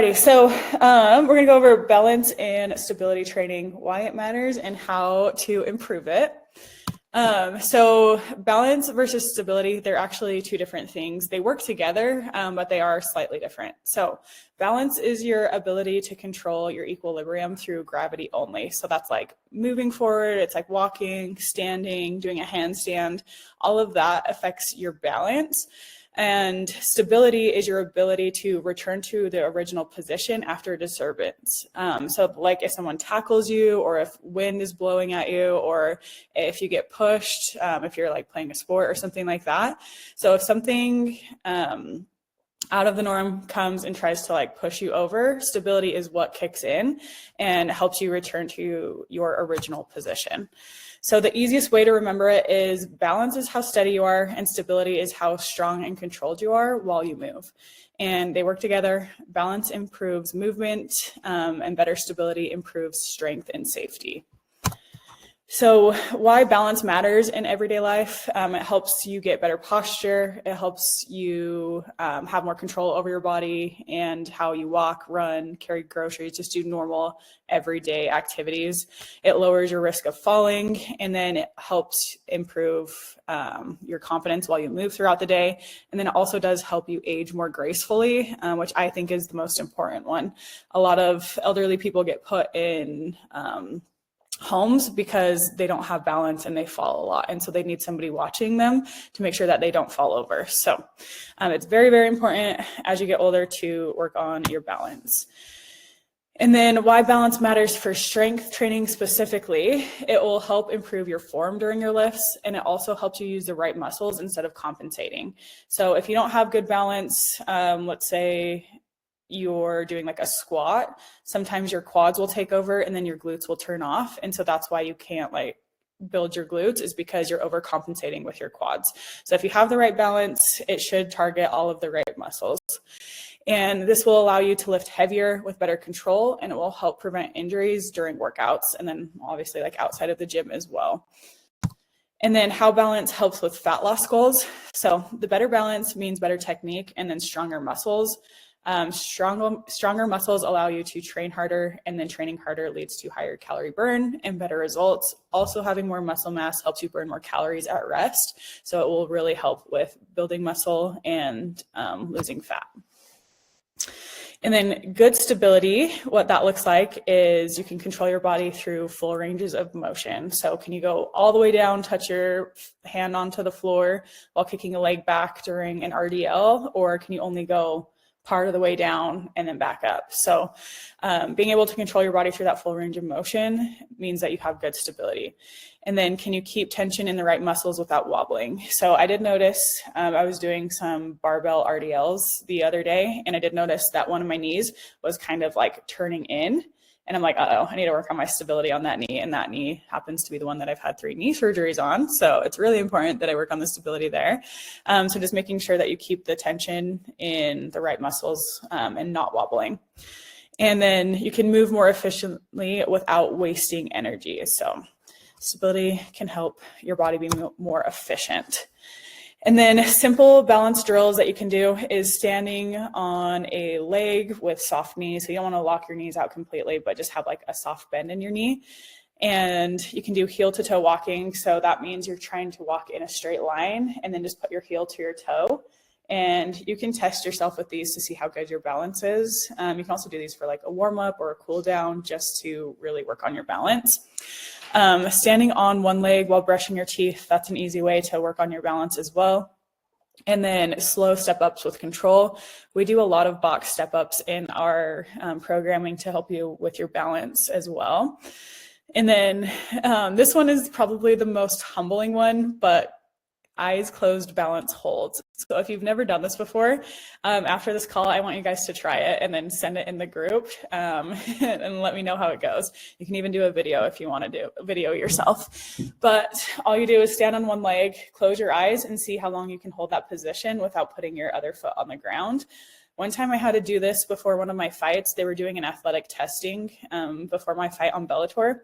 So we're going to go over balance and stability training, why it matters and how to improve it. So balance versus stability, they're actually two different things. They work together, but they are slightly different. So balance is your ability to control your equilibrium through gravity only. So that's like moving forward, it's like walking, standing, doing a handstand. All of that affects your balance. And stability is your ability to return to the original position after a disturbance. So like if someone tackles you, or if wind is blowing at you, or if you get pushed, if you're like playing a sport or something like that. So if something out of the norm comes and tries to like push you over, stability is what kicks in and helps you return to your original position. So the easiest way to remember it is balance is how steady you are and stability is how strong and controlled you are while you move. And they work together. Balance improves movement, and better stability improves strength and safety. So why balance matters in everyday life? It helps you get better posture. It helps you have more control over your body and how you walk, run, carry groceries, just do normal everyday activities. It lowers your risk of falling, and then it helps improve your confidence while you move throughout the day. And then it also does help you age more gracefully, which I think is the most important one. A lot of elderly people get put in homes because they don't have balance and they fall a lot. And so they need somebody watching them to make sure that they don't fall over. So it's very, very important as you get older to work on your balance. And then why balance matters for strength training specifically, it will help improve your form during your lifts, and it also helps you use the right muscles instead of compensating. So if you don't have good balance, let's say you're doing like a squat, sometimes your quads will take over and then your glutes will turn off. And so that's why you can't like build your glutes, is because you're overcompensating with your quads. So if you have the right balance, it should target all of the right muscles. And this will allow you to lift heavier with better control, and it will help prevent injuries during workouts, and then obviously like outside of the gym as well. And then how balance helps with fat loss goals. So the better balance means better technique and then stronger muscles. Stronger muscles allow you to train harder, and then training harder leads to higher calorie burn and better results. Also, having more muscle mass helps you burn more calories at rest. So it will really help with building muscle and losing fat. And then good stability, what that looks like is you can control your body through full ranges of motion. So can you go all the way down, touch your hand onto the floor while kicking a leg back during an RDL, or can you only go part of the way down and then back up? So being able to control your body through that full range of motion means that you have good stability. And then can you keep tension in the right muscles without wobbling? So I did notice, I was doing some barbell RDLs the other day, and I did notice that one of my knees was kind of like turning in. And I'm like, uh-oh, I need to work on my stability on that knee. And that knee happens to be the one that I've had 3 knee surgeries on. So it's really important that I work on the stability there. So just making sure that you keep the tension in the right muscles and not wobbling. And then you can move more efficiently without wasting energy. So stability can help your body be more efficient. And then simple balance drills that you can do is standing on a leg with soft knees. So you don't want to lock your knees out completely, but just have like a soft bend in your knee. And you can do heel to toe walking. So that means you're trying to walk in a straight line and then just put your heel to your toe. And you can test yourself with these to see how good your balance is. You can also do these for like a warm up or a cool down just to really work on your balance. Standing on one leg while brushing your teeth, that's an easy way to work on your balance as well. And then slow step ups with control. We do a lot of box step ups in our programming to help you with your balance as well. And then this one is probably the most humbling one, but eyes closed balance holds. So if you've never done this before, after this call, I want you guys to try it and then send it in the group and let me know how it goes. You can even do a video if you want to do a video yourself. But all you do is stand on one leg, close your eyes, and see how long you can hold that position without putting your other foot on the ground. One time I had to do this before one of my fights. They were doing an athletic testing before my fight on Bellator.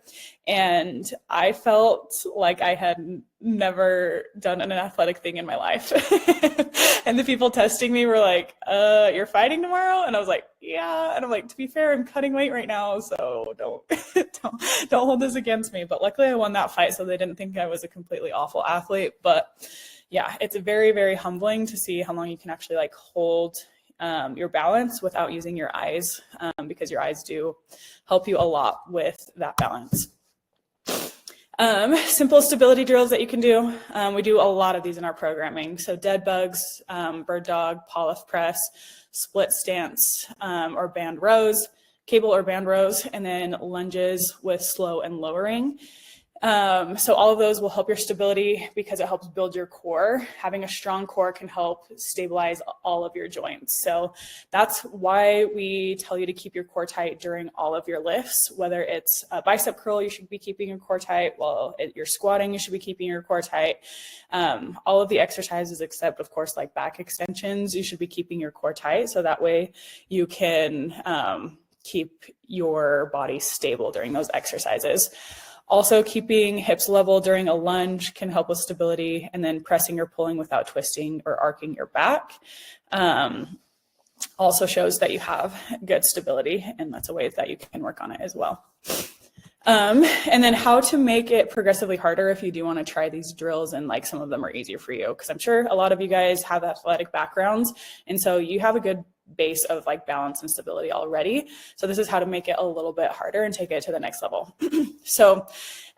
And I felt like I had never done an athletic thing in my life. And the people testing me were like, you're fighting tomorrow? And I was like, yeah. And I'm like, to be fair, I'm cutting weight right now, so don't don't hold this against me. But luckily I won that fight, so they didn't think I was a completely awful athlete. But yeah, it's very, very humbling to see how long you can actually like hold your balance without using your eyes, because your eyes do help you a lot with that balance. Simple stability drills that you can do. We do a lot of these in our programming. So dead bugs, bird dog, polyth press, split stance, or band rows, cable or band rows, and then lunges with slow and lowering. So all of those will help your stability because it helps build your core. Having a strong core can help stabilize all of your joints. So that's why we tell you to keep your core tight during all of your lifts. Whether it's a bicep curl, you should be keeping your core tight. While you're squatting, you should be keeping your core tight. All of the exercises except, of course, like back extensions, you should be keeping your core tight. So that way you can keep your body stable during those exercises. Also, keeping hips level during a lunge can help with stability, and then pressing or pulling without twisting or arcing your back also shows that you have good stability, and that's a way that you can work on it as well. And then how to make it progressively harder if you do want to try these drills, and like some of them are easier for you, because I'm sure a lot of you guys have athletic backgrounds, and so you have a good base of like balance and stability already. So this is how to make it a little bit harder and take it to the next level. So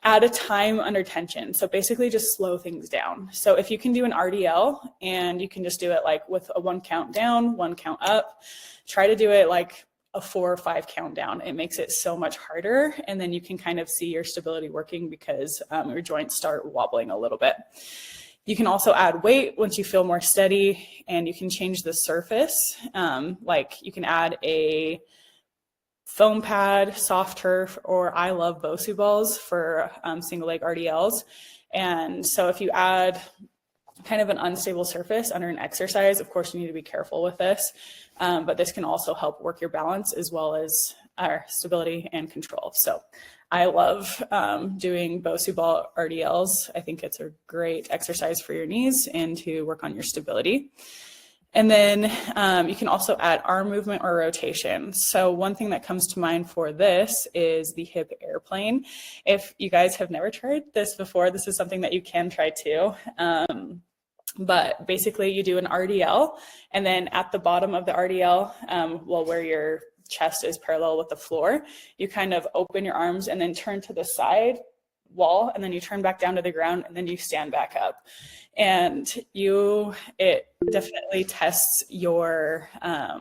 add a time under tension. So basically just slow things down. So if you can do an RDL and you can just do it like with a 1 count down, 1 count up, try to do it like a 4 or 5 count down. It makes it so much harder. And then you can kind of see your stability working because your joints start wobbling a little bit. You can also add weight once you feel more steady, and you can change the surface. Like you can add a foam pad, soft turf, or I love Bosu balls for single leg RDLs. And so if you add kind of an unstable surface under an exercise, of course you need to be careful with this, but this can also help work your balance as well as our stability and control. So I love doing Bosu ball RDLs. I think it's a great exercise for your knees and to work on your stability. And then you can also add arm movement or rotation. So one thing that comes to mind for this is the hip airplane. If you guys have never tried this before, this is something that you can try too. But basically you do an RDL, and then at the bottom of the RDL, well, where your chest is parallel with the floor, you kind of open your arms and then turn to the side wall, and then you turn back down to the ground, and then you stand back up. And it definitely tests your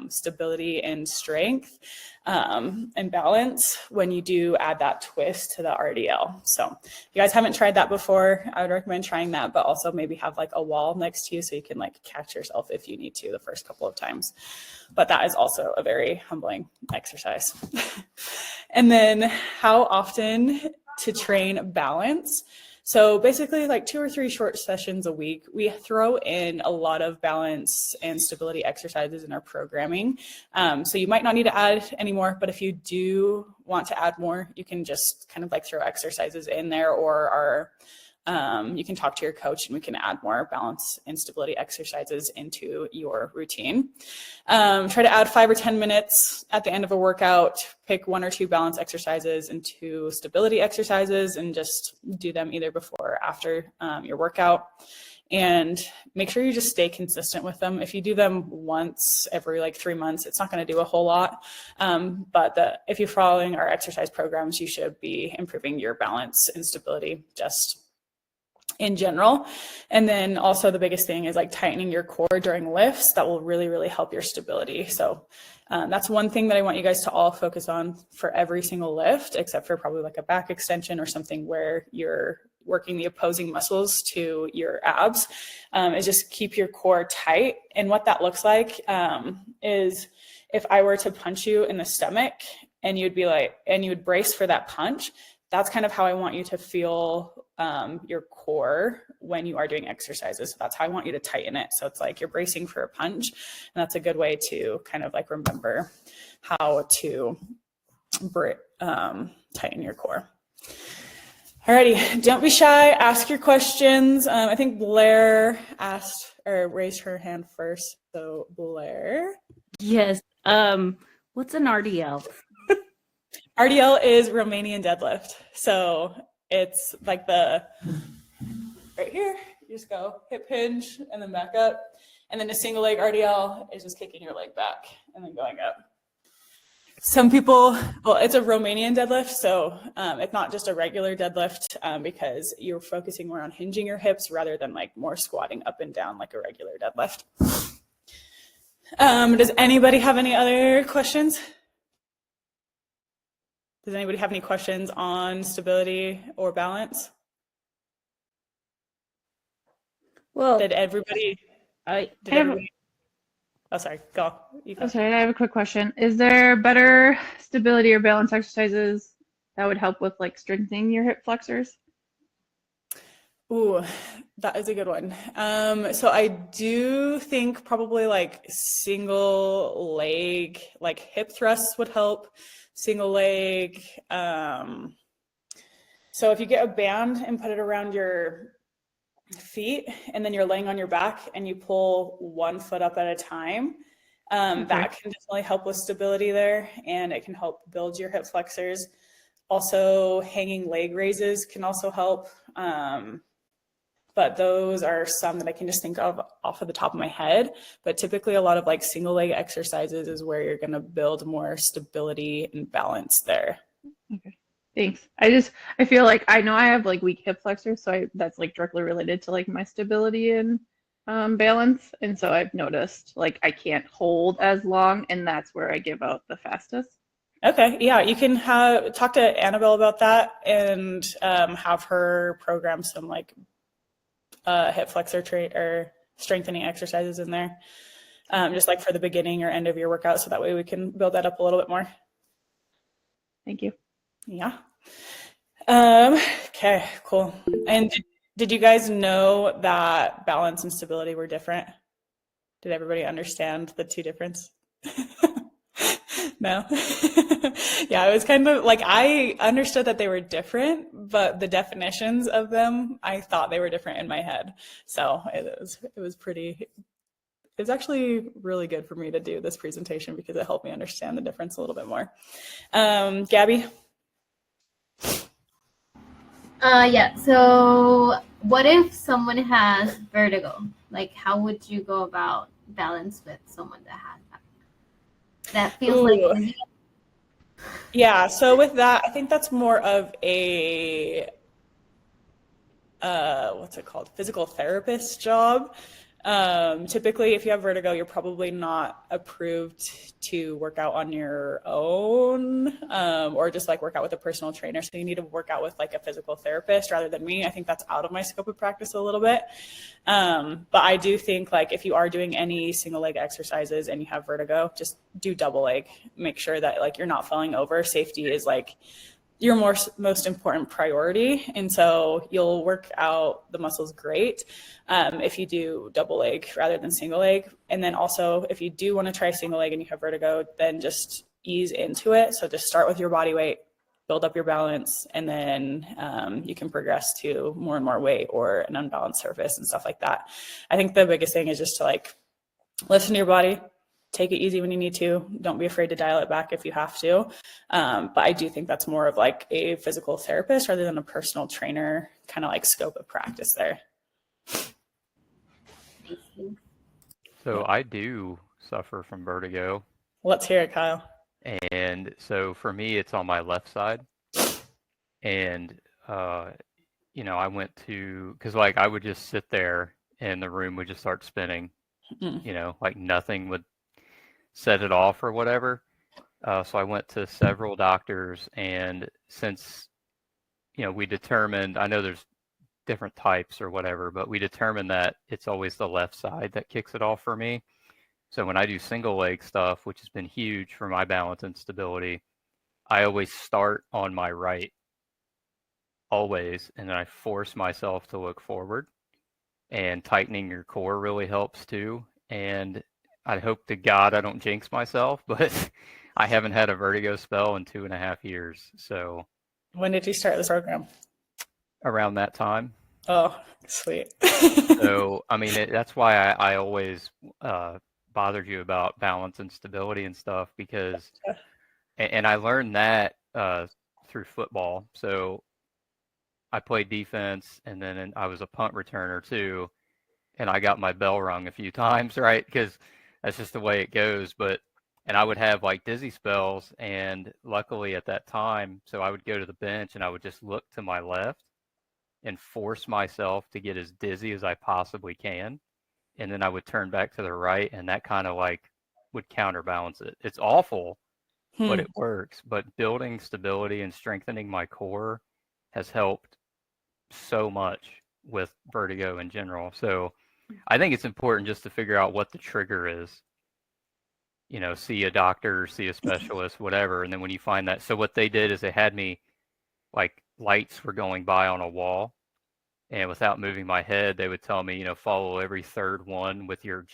stability and strength and balance when you do add that twist to the RDL. So if you guys haven't tried that before, I would recommend trying that, but also maybe have like a wall next to you so you can like catch yourself if you need to the first couple of times. But that is also a very humbling exercise. And then how often to train balance. So basically like 2 or 3 short sessions a week. We throw in a lot of balance and stability exercises in our programming. So you might not need to add any more, but if you do want to add more, you can just kind of like throw exercises in there, or you can talk to your coach and we can add more balance and stability exercises into your routine. Try to add 5 or 10 minutes at the end of a workout. Pick 1 or 2 balance exercises and 2 stability exercises, and just do them either before or after your workout. And make sure you just stay consistent with them. If you do them once every like 3 months, it's not going to do a whole lot. But if you're following our exercise programs, you should be improving your balance and stability just in general. And then also the biggest thing is like tightening your core during lifts. That will really, really help your stability. So that's one thing that I want you guys to all focus on for every single lift, except for probably like a back extension or something where you're working the opposing muscles to your abs, is just keep your core tight. And what that looks like is if I were to punch you in the stomach and you'd be like, and you would brace for that punch, that's kind of how I want you to feel your core when you are doing exercises. So that's how I want you to tighten it. So it's like you're bracing for a punch. And that's a good way to kind of like remember how to tighten your core. Alrighty, don't be shy, ask your questions. I think Blair asked or raised her hand first. So Blair. Yes. What's an RDL? RDL is Romanian deadlift. So it's like the right here, you just go hip hinge and then back up. And then a single leg RDL is just kicking your leg back and then going up. Some people, well, it's a Romanian deadlift, so it's not just a regular deadlift because you're focusing more on hinging your hips rather than like more squatting up and down like a regular deadlift. Does anybody have any other questions? Does anybody have any questions on stability or balance? Well, did everybody? Oh, sorry. Go. Oh, sorry, I have a quick question. Is there better stability or balance exercises that would help with like strengthening your hip flexors? Ooh, that is a good one. So I do think probably like single leg, like hip thrusts would help. Single leg. So if you get a band and put it around your feet and then you're laying on your back and you pull one foot up at a time, that can definitely help with stability there, and it can help build your hip flexors. Also, hanging leg raises can also help. But those are some that I can just think of off of the top of my head. But typically a lot of like single leg exercises is where you're going to build more stability and balance there. Okay, thanks. I feel like I know I have like weak hip flexors, so that's like directly related to like my stability and balance. And so I've noticed like I can't hold as long, and that's where I give out the fastest. Okay, yeah, you can talk to Annabelle about that and have her program some like hip flexor or strengthening exercises in there, just like for the beginning or end of your workout, so that way we can build that up a little bit more. Thank you. Yeah. Okay, cool. And did you guys know that balance and stability were different? Did everybody understand the two difference? No. Yeah, it was kind of like I understood that they were different, but the definitions of them, I thought they were different in my head. So it was actually really good for me to do this presentation because it helped me understand the difference a little bit more. Gabby? Yeah, so what if someone has vertigo? Like, how would you go about balance with someone that has that? That feels like... Yeah, so with that, I think that's more of a, what's it called? Physical therapist job. Typically, if you have vertigo, you're probably not approved to work out on your own, or just like work out with a personal trainer. So you need to work out with like a physical therapist rather than me. I think that's out of my scope of practice a little bit. But I do think like if you are doing any single leg exercises and you have vertigo, just do double leg. Make sure that like you're not falling over. Safety is like your most important priority. And so you'll work out the muscles great if you do double leg rather than single leg. And then also if you do want to try single leg and you have vertigo, then just ease into it. So just start with your body weight, build up your balance, and then you can progress to more and more weight or an unbalanced surface and stuff like that. I think the biggest thing is just to like listen to your body. Take it easy when you need to. Don't be afraid to dial it back if you have to. But I do think that's more of like a physical therapist rather than a personal trainer kind of like scope of practice there. So I do suffer from vertigo. Let's hear it, Kyle. And so for me, it's on my left side. And, you know, I went to, because like I would just sit there and the room would just start spinning, you know, like nothing would set it off or whatever. So I went to several doctors, and since, you know, we determined, I know there's different types or whatever, but we determined that it's always the left side that kicks it off for me. So when I do single leg stuff, which has been huge for my balance and stability, I always start on my right always, and then I force myself to look forward. And tightening your core really helps too. And I hope to God I don't jinx myself, but I haven't had a vertigo spell in 2.5 years. So When did you start this program? around that time. Oh, sweet. So, I mean, that's why I always bothered you about balance and stability and stuff, because, and I learned that through football. So I played defense, and then I was a punt returner too, and I got my bell rung a few times, right? Because that's just the way it goes. And I would have like dizzy spells, and luckily at that time, so I would go to the bench and I would just look to my left and force myself to get as dizzy as I possibly can. And then I would turn back to the right, and that kind of like would counterbalance it. It's awful, but it works. But building stability and strengthening my core has helped so much with vertigo in general. So I think it's important just to figure out what the trigger is. You know, see a doctor, see a specialist, whatever. And then when you find that, so what they did is they had me, like, lights were going by on a wall, and without moving my head, they would tell me, you know, follow every third one with your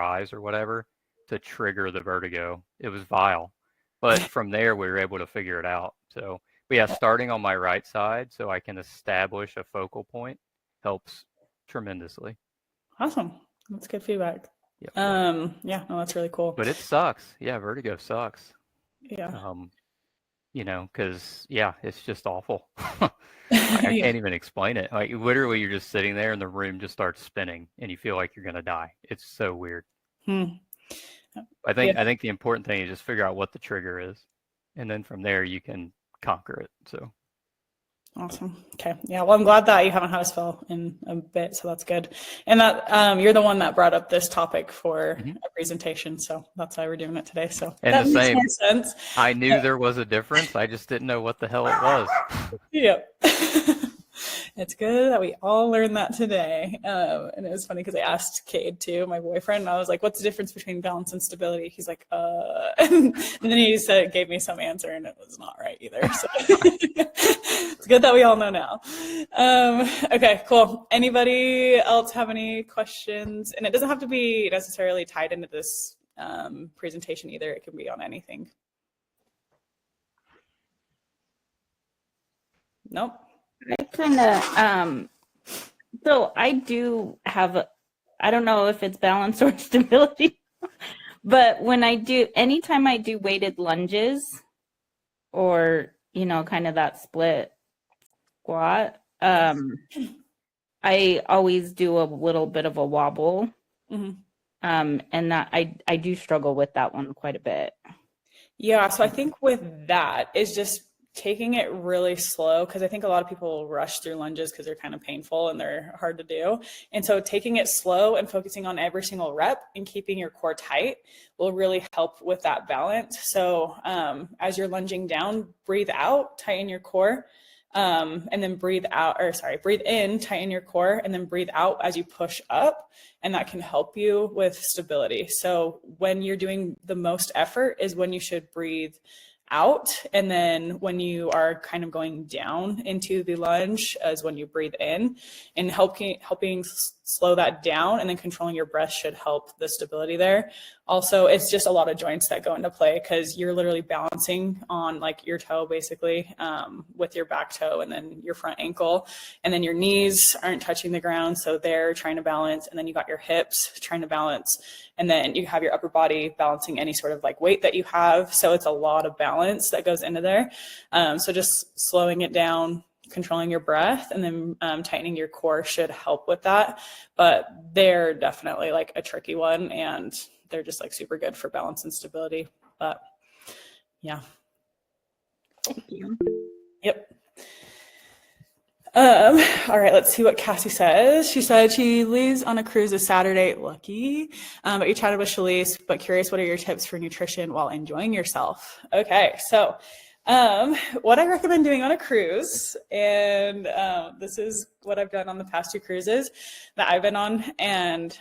eyes or whatever to trigger the vertigo. It was vile. But from there, we were able to figure it out. So, but yeah, starting on my right side so I can establish a focal point helps tremendously. Awesome. That's good feedback. Yep. Yeah, no, that's really cool. But it sucks. Yeah, vertigo sucks. Yeah. You know, because, yeah, it's just awful. I can't even explain it. Like, literally, you're just sitting there and the room just starts spinning and you feel like you're going to die. It's so weird. I think the important thing is just figure out what the trigger is. And then from there, you can conquer it. So. Awesome. Okay. Yeah. Well, I'm glad that you haven't had a spell in a bit, so that's good. And that you're the one that brought up this topic for a presentation, so that's why we're doing it today. So and that the makes same. more sense. I knew there was a difference. I just didn't know what the hell it was. Yep. It's good that we all learned that today. And it was funny because I asked Cade too, my boyfriend, and I was like, what's the difference between balance and stability? He's like, and then he gave me some answer, and it was not right either. So it's good that we all know now. Okay, cool. Anybody else have any questions? And it doesn't have to be necessarily tied into this presentation either. It can be on anything. Nope. I kind of, so I do have, I don't know if it's balance or stability, but anytime I do weighted lunges or, you know, kind of that split squat, I always do a little bit of a wobble. And that I do struggle with that one quite a bit. Yeah. So I think with that is just taking it really slow, because I think a lot of people rush through lunges because they're kind of painful and they're hard to do. And so taking it slow and focusing on every single rep and keeping your core tight will really help with that balance. So as you're lunging down, breathe out, tighten your core, and then breathe in, tighten your core, and then breathe out as you push up. And that can help you with stability. So when you're doing the most effort is when you should breathe out, and then when you are kind of going down into the lunge is when you breathe in, and helping slow that down, and then controlling your breath should help the stability there. Also, it's just a lot of joints that go into play, because you're literally balancing on like your toe basically with your back toe and then your front ankle, and then your knees aren't touching the ground, so they're trying to balance, and then you got your hips trying to balance, and then you have your upper body balancing any sort of like weight that you have. So it's a lot of balance that goes into there. So just slowing it down, controlling your breath, and then tightening your core should help with that. But they're definitely like a tricky one, and they're just like super good for balance and stability. But yeah. Thank you. Yep. All right, let's see what Cassie says. She said she leaves on a cruise this Saturday. Lucky. But you chatted with Shalise, but curious, what are your tips for nutrition while enjoying yourself? Okay, so what I recommend doing on a cruise, and this is what I've done on the past 2 cruises that I've been on, and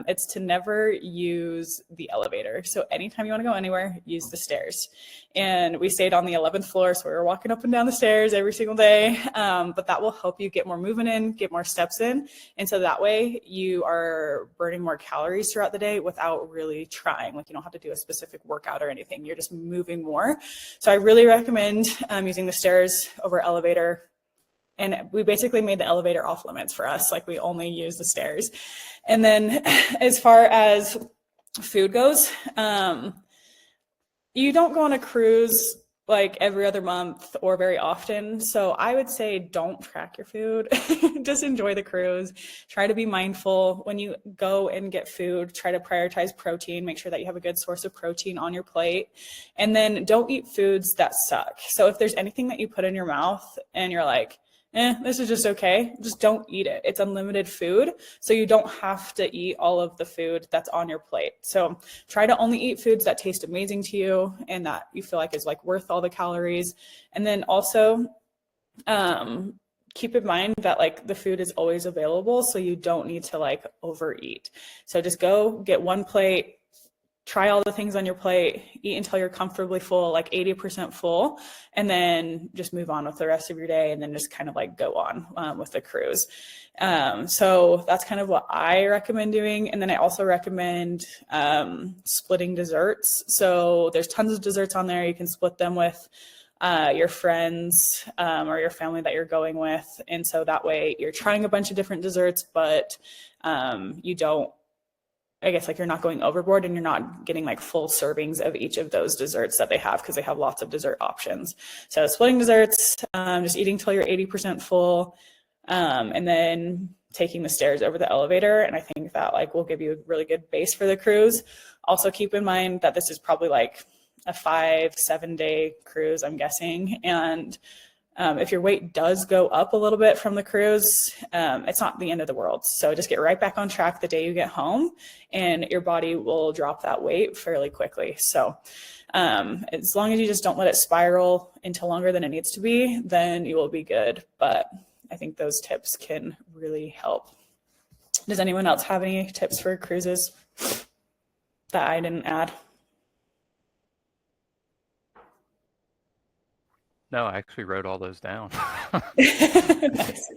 it's to never use the elevator. So anytime you want to go anywhere, use the stairs. And we stayed on the 11th floor, so we were walking up and down the stairs every single day. But that will help you get more movement in, get more steps in. And so that way you are burning more calories throughout the day without really trying. Like, you don't have to do a specific workout or anything. You're just moving more. So I really recommend using the stairs over elevator. And we basically made the elevator off limits for us. Like, we only use the stairs. And then as far as food goes, you don't go on a cruise like every other month or very often. So I would say don't track your food. Just enjoy the cruise. Try to be mindful when you go and get food. Try to prioritize protein. Make sure that you have a good source of protein on your plate. And then don't eat foods that suck. So if there's anything that you put in your mouth and you're like, this is just okay, just don't eat it. It's unlimited food, so you don't have to eat all of the food that's on your plate. So try to only eat foods that taste amazing to you and that you feel like is like worth all the calories. And then also keep in mind that like the food is always available, so you don't need to like overeat. So just go get one plate, try all the things on your plate, eat until you're comfortably full, like 80% full, and then just move on with the rest of your day, and then just kind of like go on with the cruise. So that's kind of what I recommend doing. And then I also recommend splitting desserts. So there's tons of desserts on there. You can split them with your friends or your family that you're going with. And so that way you're trying a bunch of different desserts, but you don't, I guess, like, you're not going overboard and you're not getting like full servings of each of those desserts that they have, because they have lots of dessert options. So splitting desserts, just eating till you're 80% full, and then taking the stairs over the elevator. And I think that like will give you a really good base for the cruise. Also keep in mind that this is probably like a 5-7 day cruise, I'm guessing. And if your weight does go up a little bit from the cruise, it's not the end of the world. So just get right back on track the day you get home, and your body will drop that weight fairly quickly. So as long as you just don't let it spiral into longer than it needs to be, then you will be good. But I think those tips can really help. Does anyone else have any tips for cruises that I didn't add? No, I actually wrote all those down. Nice.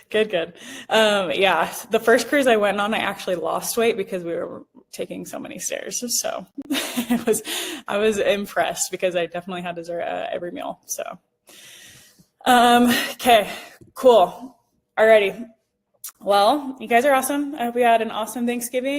Good. Yeah, the first cruise I went on, I actually lost weight because we were taking so many stairs. So I was impressed because I definitely had dessert at every meal. So, okay, cool. Alrighty. Well, you guys are awesome. I hope you had an awesome Thanksgiving.